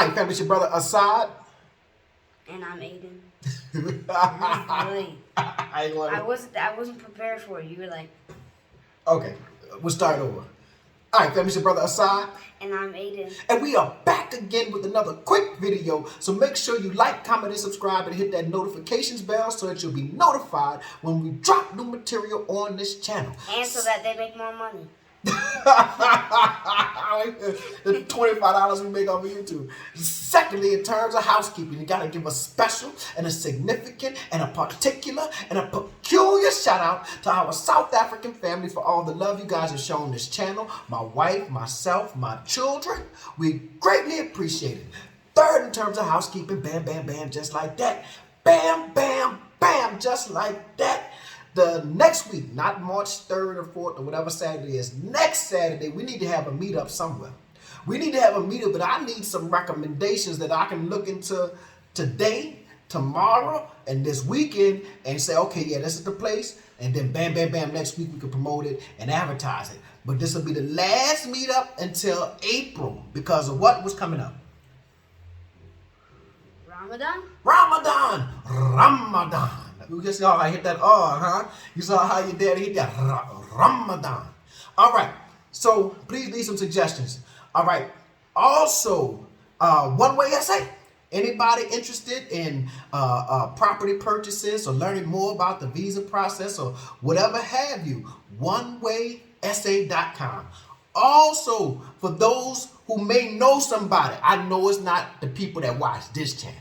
right, family, it's your brother Asad. And I'm Aden. I wasn't prepared for it. You were like, okay, we'll start over. All right, family, it's your brother Asad. and I'm Aden. And we are back again with another quick video. So make sure you like, comment, and subscribe, and hit that notifications bell so that you'll be notified when we drop new material on this channel. And so that they make more money. The $25 we make off of YouTube. Secondly, in terms of housekeeping, you gotta give a special and a significant and a particular and a peculiar shout out to our South African family for all the love you guys have shown this channel. My wife, myself, my children. We greatly appreciate it. Third, in terms of housekeeping, bam, bam, bam, just like that. Bam, bam, bam, just like that. The next week, not March 3rd or 4th or whatever Saturday is, next Saturday, we need to have a meetup somewhere. We need to have a meetup, but I need some recommendations that I can look into today, tomorrow, and this weekend and say, okay, yeah, this is the place. And then bam, bam, bam, next week we can promote it and advertise it. But this will be the last meetup until April because of what was coming up. Ramadan? Ramadan. You just saw how I hit that R, huh? You saw how your daddy hit that Ramadan. All right. So please leave some suggestions. All right. Also, one-way essay. Anybody interested in property purchases or learning more about the visa process or whatever have you, onewayessay.com. Also, for those who may know somebody, I know it's not the people that watch this channel.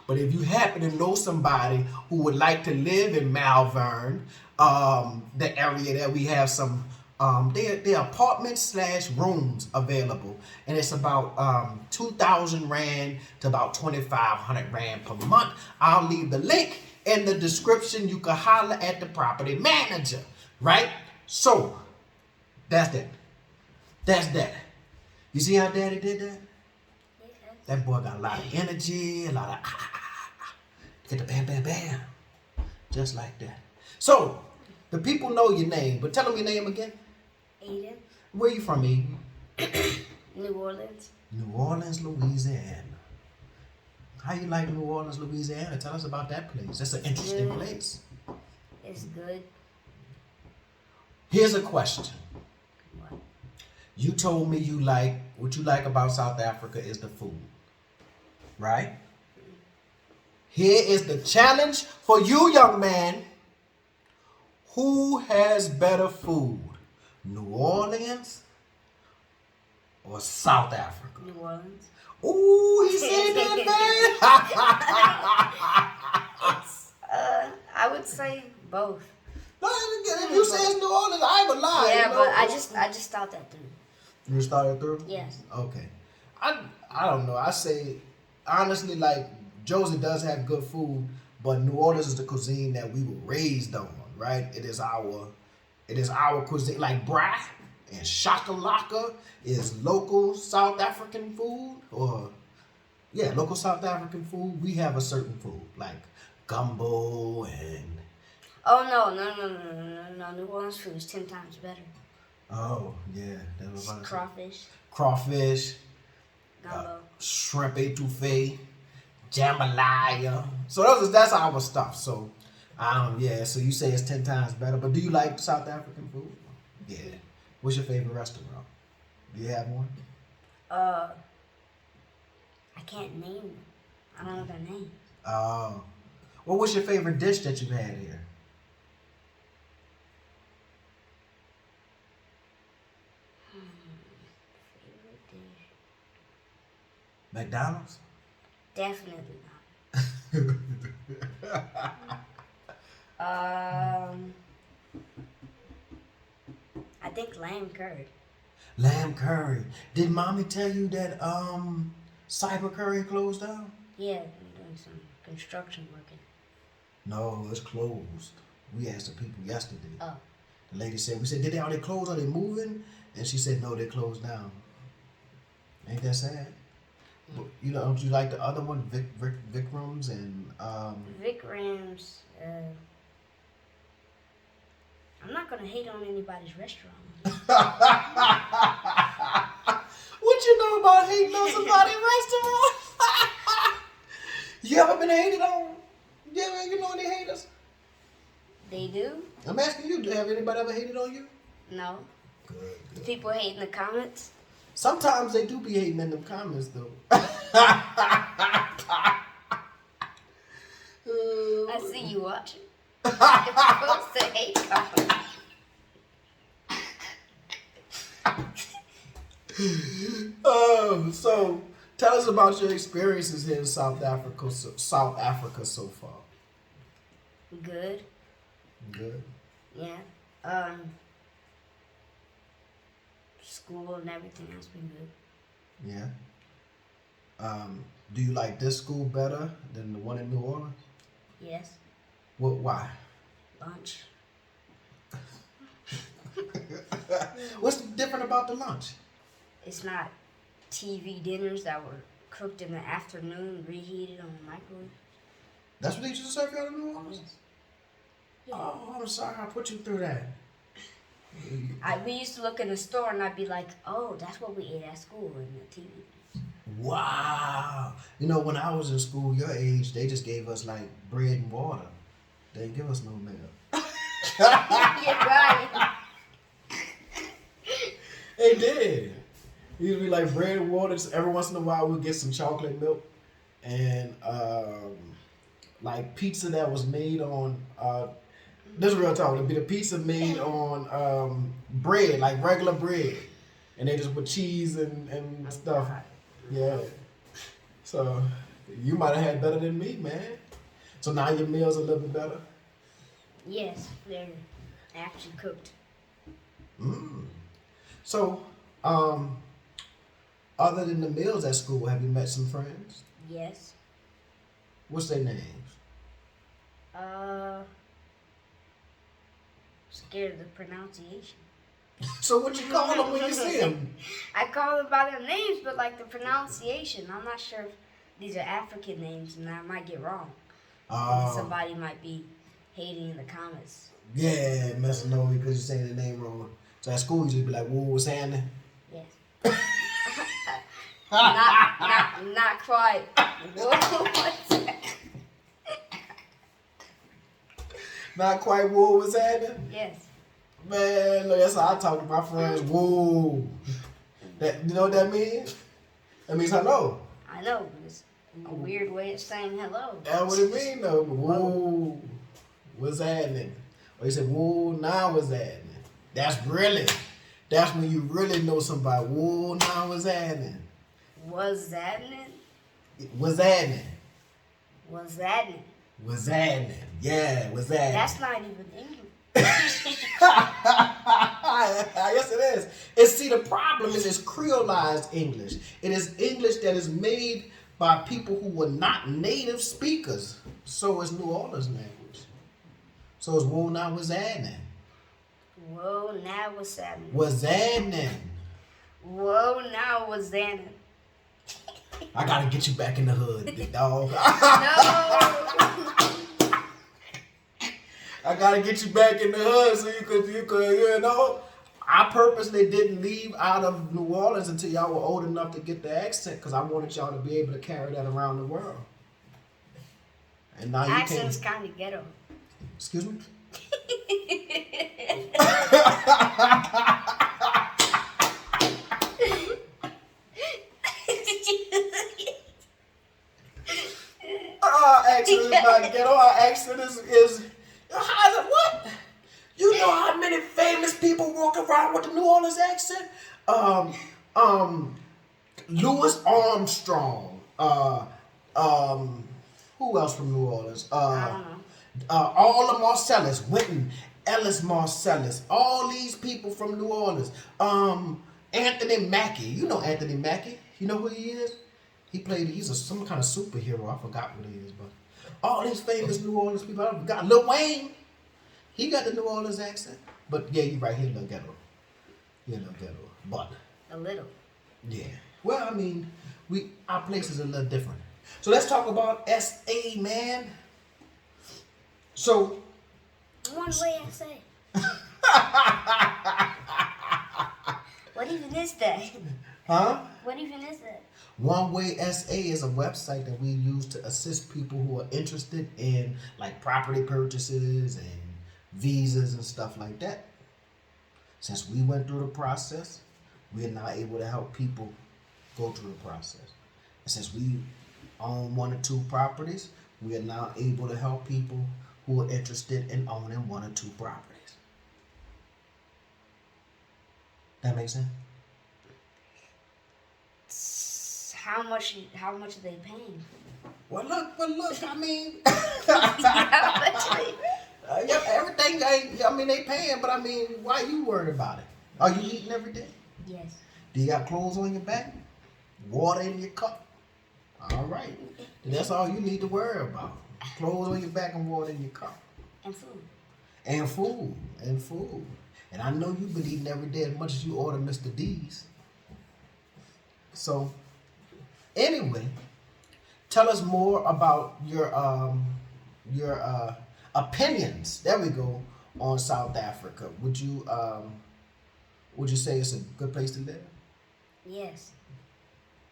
But if you happen to know somebody who would like to live in Malvern, the area that we have some, they're apartments / rooms available. And it's about 2,000 Rand to about 2,500 Rand per month. I'll leave the link in the description. You can holler at the property manager, right? So, that's that. That's that. You see how daddy did that? That boy got a lot of energy, a lot of get the bam, bam, bam. Just like that. So, the people know your name, but tell them your name again. Aden. Where you from, Aden? New Orleans. New Orleans, Louisiana. How you like New Orleans, Louisiana? Tell us about that place. That's an interesting place. It's good. Here's a question. What? You told me what you like about South Africa is the food. Right? Here is the challenge for you, young man. Who has better food? New Orleans or South Africa? New Orleans. Ooh, he said that, man. I would say both. No, if you say it's New Orleans, I ain't gonna lie. Yeah, you know? but I just thought that through. You started through? Yes. Okay. I don't know. I say, honestly, like, Josie does have good food, but New Orleans is the cuisine that we were raised on, right? It is our cuisine. Like braai and shakalaka is local South African food, or yeah, local South African food. We have a certain food like gumbo and. Oh no! New Orleans food is 10 times better. Oh yeah, that was Crawfish. Gumbo. Shrimp etouffee. Jambalaya. So that's our stuff. So, yeah. So you say it's 10 times better, but do you like South African food? Yeah. What's your favorite restaurant? Do you have one? I can't name them. I don't know their names. Oh. Well, what's your favorite dish that you've had here? Favorite dish? McDonald's? Definitely not. I think lamb curry. Lamb curry. Did mommy tell you that Cyber Curry closed down? Yeah, I'm doing some construction working. No, it's closed. We asked the people yesterday. Oh. The lady said, we said, are they closed? Are they moving? And she said, no, they closed down. Ain't that sad? But, don't you like the other one, Vikram's and Vikram's. I'm not gonna hate on anybody's restaurant. What you know about hating on somebody's restaurant? You ever been hated on? You know any haters? They do? I'm asking you, have anybody ever hated on you? No. Good. People hate in the comments? Sometimes they do be hating in them comments, though. I see you watching. You're supposed to hate comments. So tell us about your experiences here in South Africa so far. Good. Good. Yeah. School and everything has been good. Yeah. Do you like this school better than the one in New Orleans? Yes. Why? Lunch. What's different about the lunch? It's not TV dinners that were cooked in the afternoon, reheated on the microwave. That's what they used to serve you out in New Orleans? Yes. Yeah. Oh, I'm sorry I put you through that. We used to look in the store and I'd be like, oh, that's what we ate at school in the TV. Wow. You know, when I was in school, your age, they just gave us like bread and water. They didn't give us no milk. You're right. They did. It used to be like bread and water. Every once in a while, we'd get some chocolate milk and like pizza that was made on. This is real talk. It'd be the pizza made on bread, like regular bread, and they just put cheese and stuff. Yeah. So you might have had better than me, man. So now your meal's a little bit better. Yes, they're actually cooked. So, other than the meals at school, have you met some friends? Yes. What's their names? Scared of the pronunciation. So what you call them when you see them? I call them by their names, but like the pronunciation, I'm not sure if these are African names and I might get wrong. Somebody might be hating in the comments. Yeah, messing over because you're saying the name wrong. So at school, you just be like, "Whoa, what's happening?" Yes. not quite. What's that? Not quite. Whoa, what's happening? Yes. Man, look, that's how I talk to my friends. Whoa. That, you know what that means? That means hello. I know, but it's a weird way of saying hello. That's what it means, though. Whoa, what's happening? Or you say, whoa, now what's happening? That's when you really know somebody. Whoa, now what's happening? What's happening? What's happening? What's happening? What's happening? Yeah, what's happening? That's not even English. Yes, it is. And see, the problem is it's creolized English. It is English that is made by people who were not native speakers. So is New Orleans language. So it's whoa, now what's happening? Whoa, now what's happening? What's happening? Whoa, now what's happening? I gotta get you back in the hood, big dog. No. I gotta get you back in the hood so you could, you know. I purposely didn't leave out of New Orleans until y'all were old enough to get the accent because I wanted y'all to be able to carry that around the world. And now you Accent's can't. kind of ghetto. Excuse me? Our accent is not ghetto. Our accent is how's it what? You know how many famous people walk around with the New Orleans accent? Louis Armstrong. Who else from New Orleans? I don't know. All the Marcellus, Wynton, Ellis Marcellus, all these people from New Orleans. Anthony Mackie. You know Anthony Mackie. You know who he is? He's some kind of superhero. I forgot what he is, but all these famous New Orleans people. I forgot. Lil Wayne. He got the New Orleans accent. But yeah, you're right. He a little ghetto. But A little. yeah. Well, I mean, our place is a little different. So let's talk about SA, man. So One way I say. What even is that? huh? What even is that? One Way SA is a website that we use to assist people who are interested in like property purchases and visas and stuff like that. Since we went through the process, we are now able to help people go through the process. And since we own 1 or 2 properties, we are now able to help people who are interested in owning 1 or 2 properties. That makes sense? How much are they paying? Well, look, I mean, Yeah, everything, they paying, but I mean, why you worried about it? Are you eating every day? yes. Do you got clothes on your back? Water in your cup? All right. Then that's all you need to worry about. Clothes on your back and water in your cup. And food. And food. And food. And I know you've been eating every day as much as you order Mr. D's. So, anyway, tell us more about your opinions. There we go, on South Africa. Would you say it's a good place to live? Yes.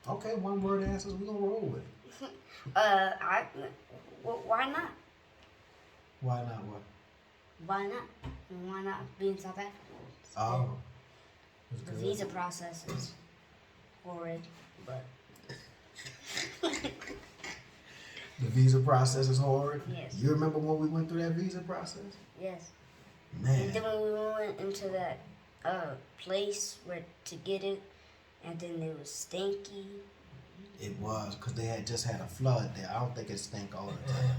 Okay, 1 word answers. We're gonna roll with. Why not? Why not? What? Why not? Why not be in South Africa? Oh, The visa process is horrid. right. The visa process is horrid. Yes. You remember when we went through that visa process? Yes. Man. And then when we went into that place where to get it, and then it was stinky. It was because they had just had a flood there. I don't think it stank all the time.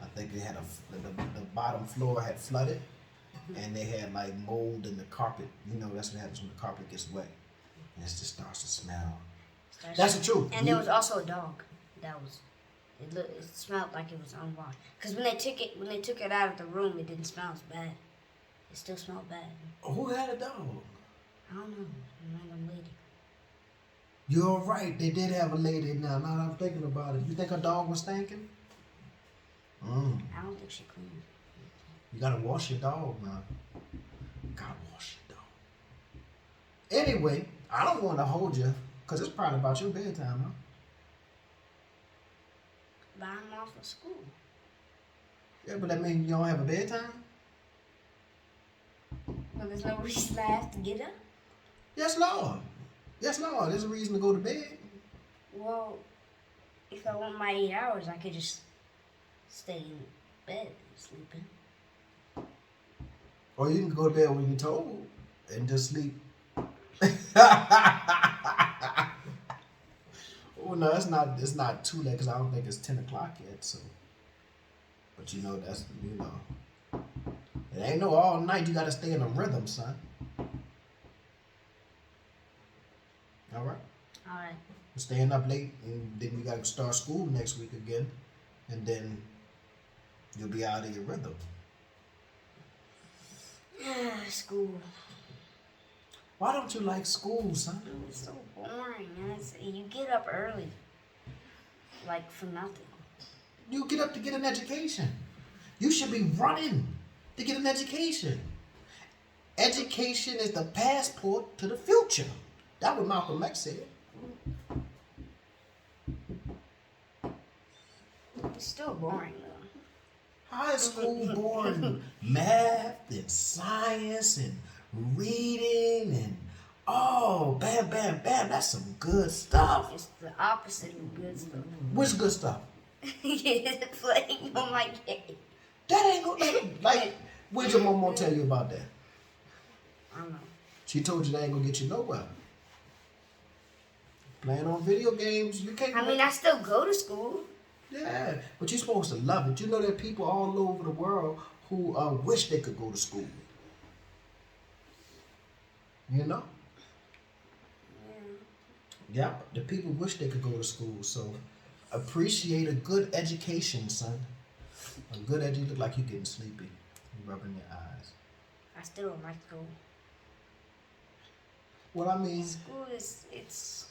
I think they had the bottom floor had flooded, and they had like mold in the carpet. You know that's what happens when the carpet gets wet, and it just starts to smell. That's the truth. And there was also a dog that was. It smelled like it was unwashed. Cause when they took it out of the room, it didn't smell as bad. It still smelled bad. Who had a dog? I don't know. A random lady. You're right. They did have a lady. Now that I'm thinking about it, you think her dog was stinking? I don't think she cleaned. You gotta wash your dog now. Gotta wash your dog. Anyway, I don't want to hold you because it's probably about your bedtime, huh? But I'm off of school. Yeah, but that means you don't have a bedtime? But there's no reason I have to get up. Yes, Lord. Yes, Lord. There's a reason to go to bed. Well, if I want my 8 hours, I could just stay in bed sleeping. Or you can go to bed when you're told and just sleep. Oh no, it's not too late because I don't think it's 10 o'clock yet. So, but you know it ain't no all night. You gotta stay in a rhythm, son. All right. All right. We're staying up late, and then we gotta start school next week again, and then you'll be out of your rhythm. School. Why don't you like school, son? It's so boring. You get up early. Like for nothing. You get up to get an education. You should be running to get an education. Education is the passport to the future. That's what Malcolm X said. It's still boring though. High school boring. Math and science and reading and bam, bam, bam. That's some good stuff. It's the opposite of good stuff. What's good stuff? Playing on my game. That ain't gonna like. When's your mom gonna tell you about that? I don't know. She told you that ain't gonna get you nowhere. Playing on video games, you can't. I mean, I still go to school. Yeah, but you're supposed to love it. You know there are people all over the world who wish they could go to school. You know? Yeah, the people wish they could go to school. So appreciate a good education, son. A good education. Look like you're getting sleepy. You're rubbing your eyes. I still don't like school. Well, I mean, School it's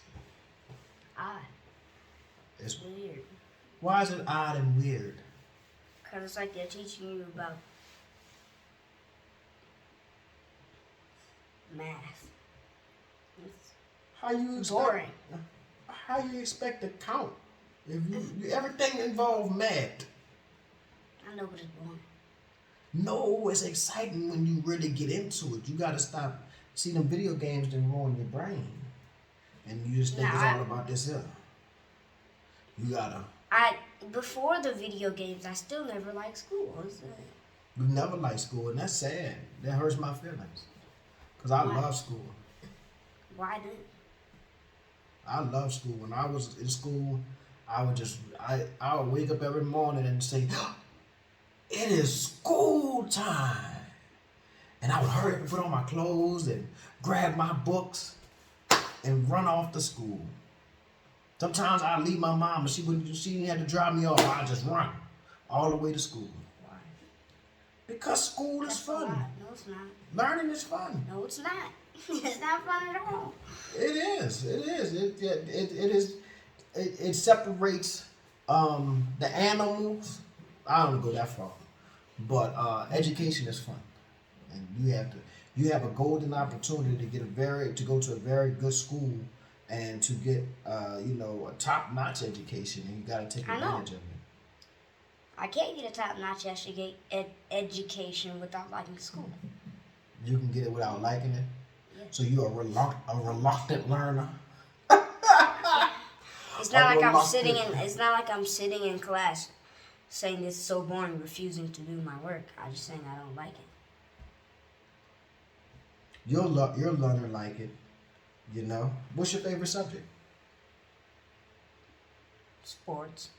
odd. it's Weird. why is it odd and weird? Because it's like they're teaching you about math. It's How you boring. how you expect to count if everything involves math? I know, but it's boring. No, it's exciting when you really get into it. You gotta stop. See, them video games that ruin your brain, and you just think it's all about this here. You gotta. Before the video games, I still never liked school. You never liked school, and that's sad. That hurts my feelings. Cause I love school. Why did? I love school. When I was in school, I would wake up every morning and say, "It is school time," and I would hurry up and put on my clothes and grab my books and run off to school. Sometimes I'd leave my mom, but she didn't have to drive me off. I'd just run all the way to school. Why? Because school is fun. No, it's not. Learning is fun. No, it's not. It's not fun at all. It is. It is. It separates the animals. I don't go that far, but education is fun, and you have a golden opportunity to go to a very good school and to get a top-notch education, and you got to take advantage of it. I can't get a top-notch education without liking school. You can get it without liking it. Yeah. So you're a reluctant learner. It's not like I'm sitting in class saying this is so boring, refusing to do my work. I'm just saying I don't like it. Your learner like it. What's your favorite subject? Sports.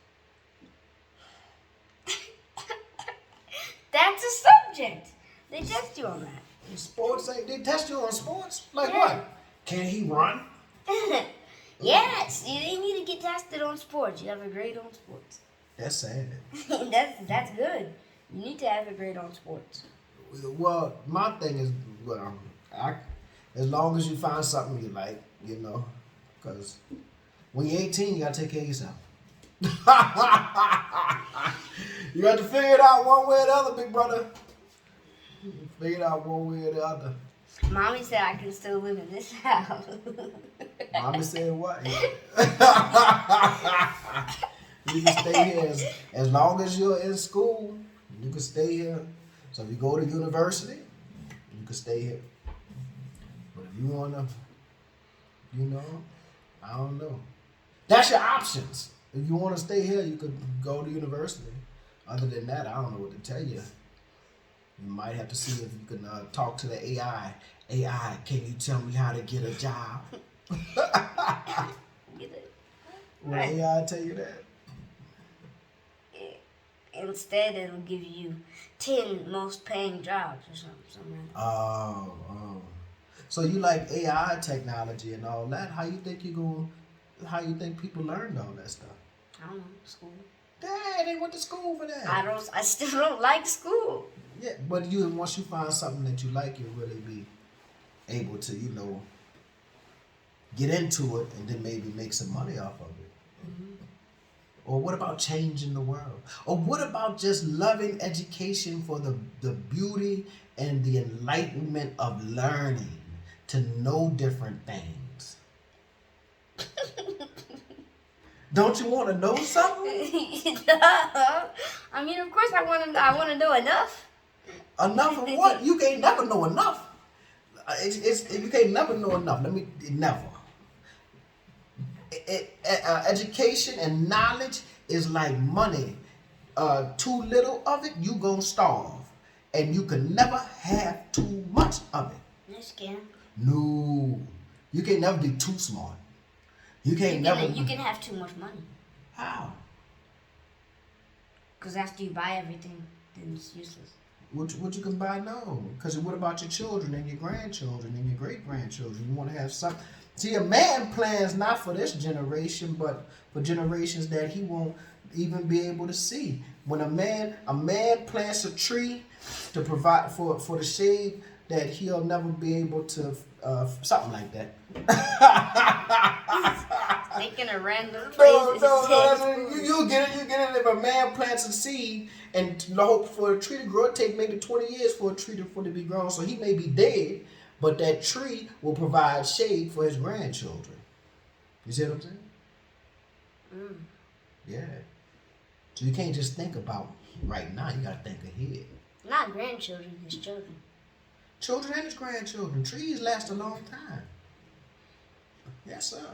That's a subject. They test you on that. Sports? They test you on sports? Like what? Can he run? Yes. You need to get tested on sports. You have a grade on sports. That's sad. That's good. You need to have a grade on sports. Well, my thing is, as long as you find something you like, because when you're 18, you got to take care of yourself. You got to figure it out one way or the other, big brother. Figure it out one way or the other. Mommy said I can still live in this house. Mommy said what? You can stay here as long as you're in school. You can stay here. So if you go to university, you can stay here. But if you wanna, I don't know. That's your options. If you want to stay here, you could go to university. Other than that, I don't know what to tell you. You might have to see if you can talk to the AI. AI, can you tell me how to get a job? Will AI tell you that? Instead, it'll give you 10 most paying jobs or something. Oh. So you like AI technology and all that? How you think people learned all that stuff? I don't know, school. Dad, they went to school for that. I still don't like school. Yeah, but once you find something that you like, you'll really be able to, get into it and then maybe make some money off of it. Mm-hmm. Or what about changing the world? Or what about just loving education for the beauty and the enlightenment of learning to know different things? Don't you want to know something? I mean, of course I want to know enough. Enough of what? You can't never know enough. You can't never know enough. Never. Education and knowledge is like money. Too little of it, you gonna starve. And you can never have too much of it. Yes, can. No. You can never be too smart. You can have too much money. How? Because after you buy everything, then it's useless. What you can buy? No. Because what about your children and your grandchildren and your great-grandchildren? You want to have something. See, a man plans not for this generation, but for generations that he won't even be able to see. When a man plants a tree to provide for the shade that he'll never be able to, something like that. Thinking a random phrase. No, you get it. If a man plants a seed and hope for a tree to grow, it take maybe 20 years for a tree to be grown. So he may be dead, but that tree will provide shade for his grandchildren. You see what I'm saying? Yeah. So you can't just think about right now. You got to think ahead. Not grandchildren, his children. Children and his grandchildren. Trees last a long time. Yes, sir.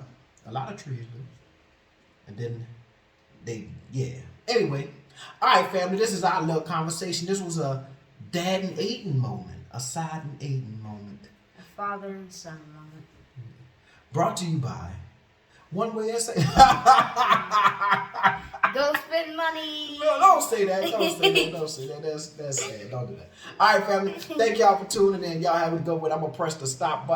A lot of trees do. And then Anyway, all right, family. This is our little conversation. This was a dad and Aden moment. A side and Aden moment. A father and son moment. Brought to you by One Way SA. Go spend money. No, don't say that. Don't say that. Don't say that. That's sad. Don't do that. All right, family. Thank y'all for tuning in. Y'all have a good one. I'm going to press the stop button.